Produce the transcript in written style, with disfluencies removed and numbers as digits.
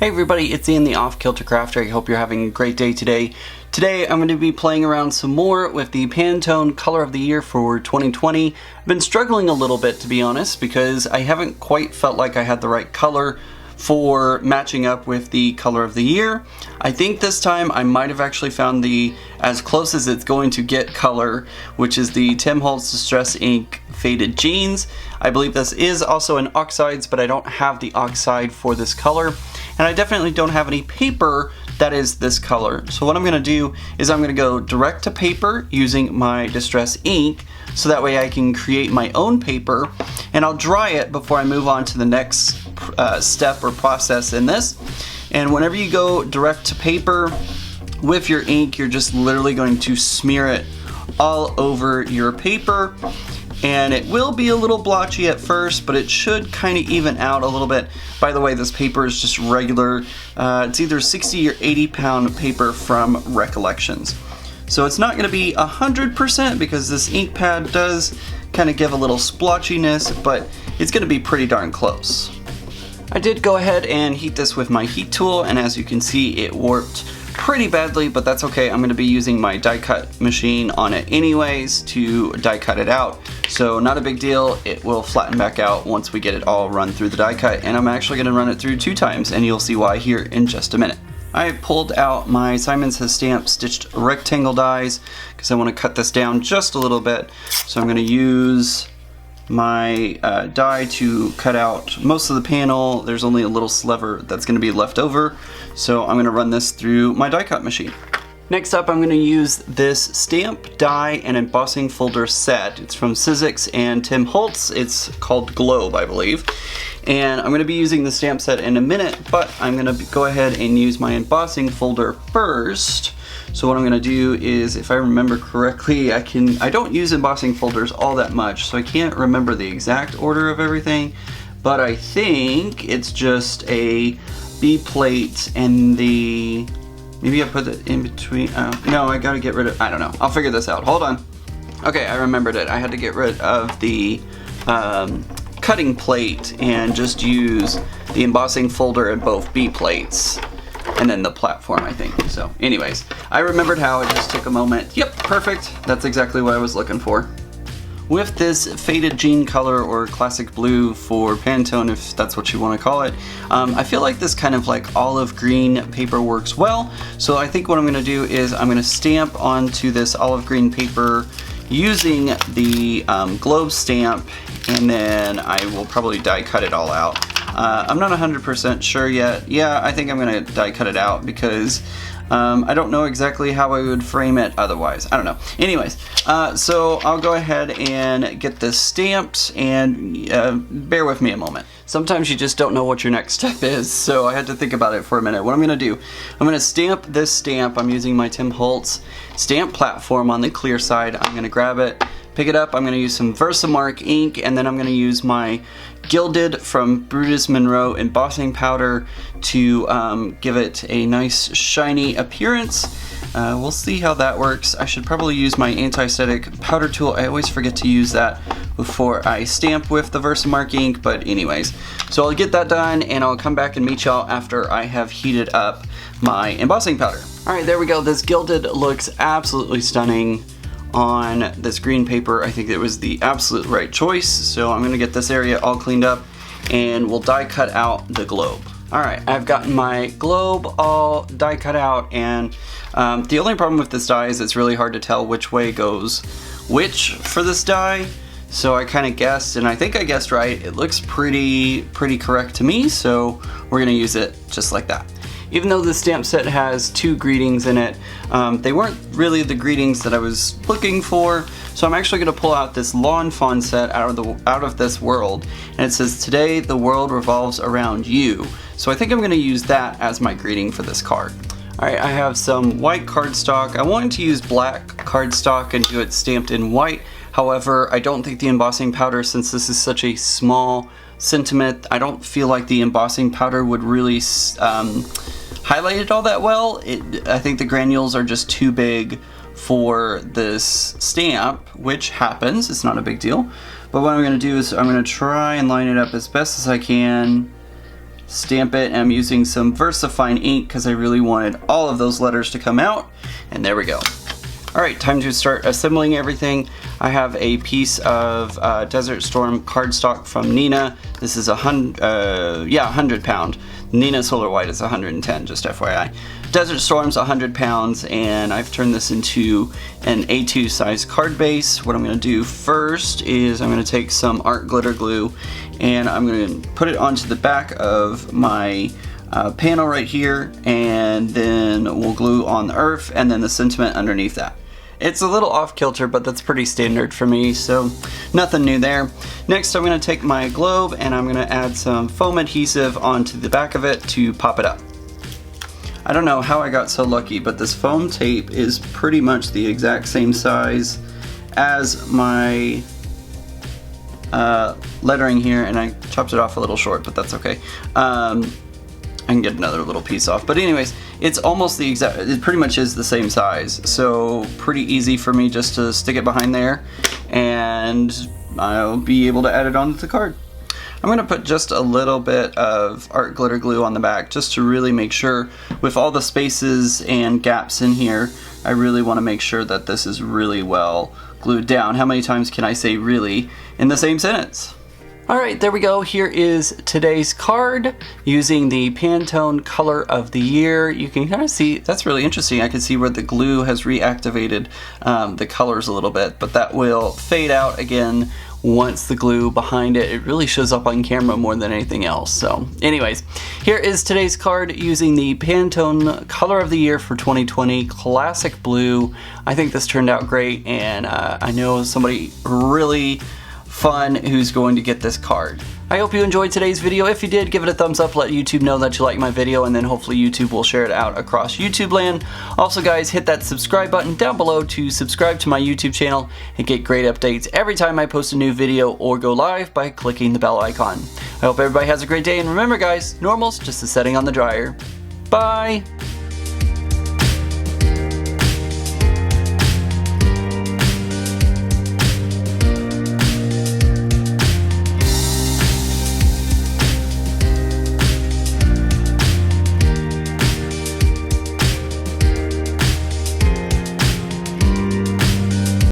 Hey everybody, it's Ian the Kilter Crafter. I hope you're having a great day today. Today I'm going to be playing around some more with the Pantone Color of the Year for 2020. I've been struggling a little bit, to be honest, because I haven't quite felt like I had the right color for matching up with the Color of the Year. I think this time I might have actually found the as close as it's going to get color, which is the Tim Holtz Distress Ink Faded Jeans. I believe this is also an oxides, but I don't have the oxide for this color. And I definitely don't have any paper that is this color. So what I'm going to do is I'm going to go direct to paper using my Distress ink, so that way I can create my own paper, and I'll dry it before I move on to the next step or process in this. And whenever you go direct to paper with your ink, you're just literally going to smear it all over your paper. And it will be a little blotchy at first, but it should kind of even out a little bit. By the way, this paper is just regular. It's either 60 or 80 pound paper from Recollections. So it's not going to be 100% because this ink pad does kind of give a little splotchiness, but it's going to be pretty darn close. I did go ahead and heat this with my heat tool, and as you can see, it warped pretty badly, but that's okay. I'm going to be using my die cut machine on it anyways to die cut it out, so not a big deal. It will flatten back out once we get it all run through the die cut, and I'm actually going to run it through 2 times, and you'll see why here in just a minute. I pulled out my Simon Says Stamp stitched rectangle dies because I want to cut this down just a little bit, so I'm going to use my die to cut out most of the panel. There's only a little sliver that's going to be left over, so I'm going to run this through my die cut machine. Next up, I'm going to use this stamp, die, and embossing folder set. It's from Sizzix and Tim Holtz. It's called Globe, I believe. And I'm going to be using the stamp set in a minute, but I'm going to go ahead and use my embossing folder first. So what I'm going to do is, if I remember correctly, I don't use embossing folders all that much, so I can't remember the exact order of everything, but I think it's just a B plate and the, maybe I put it in between, no, I gotta get rid of, I don't know, I'll figure this out, hold on. Okay, I remembered it. I had to get rid of the cutting plate and just use the embossing folder in both B plates. And then the platform, I think. So anyways, I remembered how. It just took a moment. Yep, perfect. That's exactly what I was looking for. With this faded jean color, or classic blue for Pantone, if that's what you want to call it, I feel like this kind of like olive green paper works well. So I think what I'm going to do is I'm going to stamp onto this olive green paper using the globe stamp, and then I will probably die cut it all out. I'm not 100% sure yet. Yeah, I think I'm going to die cut it out because I don't know exactly how I would frame it otherwise. I don't know. Anyways, so I'll go ahead and get this stamped, and bear with me a moment. Sometimes you just don't know what your next step is, so I had to think about it for a minute. What I'm going to do, I'm going to stamp this stamp. I'm using my Tim Holtz stamp platform on the clear side. I'm going to grab it, pick it up. I'm going to use some Versamark ink, and then I'm going to use my Gilded from Brutus Monroe embossing powder to give it a nice shiny appearance. We'll see how that works. I should probably use my anti-static powder tool. I always forget to use that before I stamp with the Versamark ink, but anyways. So I'll get that done, and I'll come back and meet y'all after I have heated up my embossing powder. Alright, there we go. This Gilded looks absolutely stunning on this green paper. I think it was the absolute right choice, so I'm going to get this area all cleaned up, and we'll die cut out the globe. Alright, I've gotten my globe all die cut out, and the only problem with this die is it's really hard to tell which way goes which for this die, so I kind of guessed, and I think I guessed right. It looks pretty correct to me, so we're going to use it just like that. Even though the stamp set has 2 greetings in it, they weren't really the greetings that I was looking for, so I'm actually going to pull out this Lawn Fawn set out of this world, and it says, "Today the world revolves around you." So I think I'm going to use that as my greeting for this card. Alright, I have some white cardstock. I wanted to use black cardstock and do it stamped in white. However, I don't think the embossing powder, since this is such a small sentiment, I don't feel like the embossing powder would really highlight it all that well. I think the granules are just too big for this stamp, which happens. It's not a big deal. But what I'm going to do is I'm going to try and line it up as best as I can stamp it, and I'm using some VersaFine ink because I really wanted all of those letters to come out, and there we go. Alright, time to start assembling everything. I have a piece of Desert Storm cardstock from Nina. This is 100 pound. Nina Solar White is 110, just FYI. Desert Storm's 100 pounds, and I've turned this into an A2 size card base. What I'm going to do first is I'm going to take some art glitter glue, and I'm going to put it onto the back of my panel right here, and then we'll glue on the earth and then the sentiment underneath that. It's a little off kilter, but that's pretty standard for me, so nothing new there. Next, I'm going to take my globe and I'm going to add some foam adhesive onto the back of it to pop it up. I don't know how I got so lucky, but this foam tape is pretty much the exact same size as my lettering here, and I chopped it off a little short, but that's okay. I can get another little piece off, but anyways, it's almost the exact, it pretty much is the same size, so pretty easy for me just to stick it behind there, and I'll be able to add it onto the card. I'm going to put just a little bit of art glitter glue on the back just to really make sure, with all the spaces and gaps in here, I really want to make sure that this is really well glued down. How many times can I say really in the same sentence? Alright, there we go. Here is today's card using the Pantone Color of the Year. You can kind of see, that's really interesting. I can see where the glue has reactivated the colors a little bit, but that will fade out again once the glue behind it really shows up on camera more than anything else. So anyways, here is today's card using the Pantone Color of the Year for 2020 Classic Blue. I think this turned out great, and I know somebody really fun who's going to get this card. I hope you enjoyed today's video. If you did, give it a thumbs up, let YouTube know that you like my video, and then hopefully YouTube will share it out across YouTube land. Also guys, hit that subscribe button down below to subscribe to my YouTube channel and get great updates every time I post a new video or go live by clicking the bell icon. I hope everybody has a great day, and remember guys, normal's just a setting on the dryer. Bye!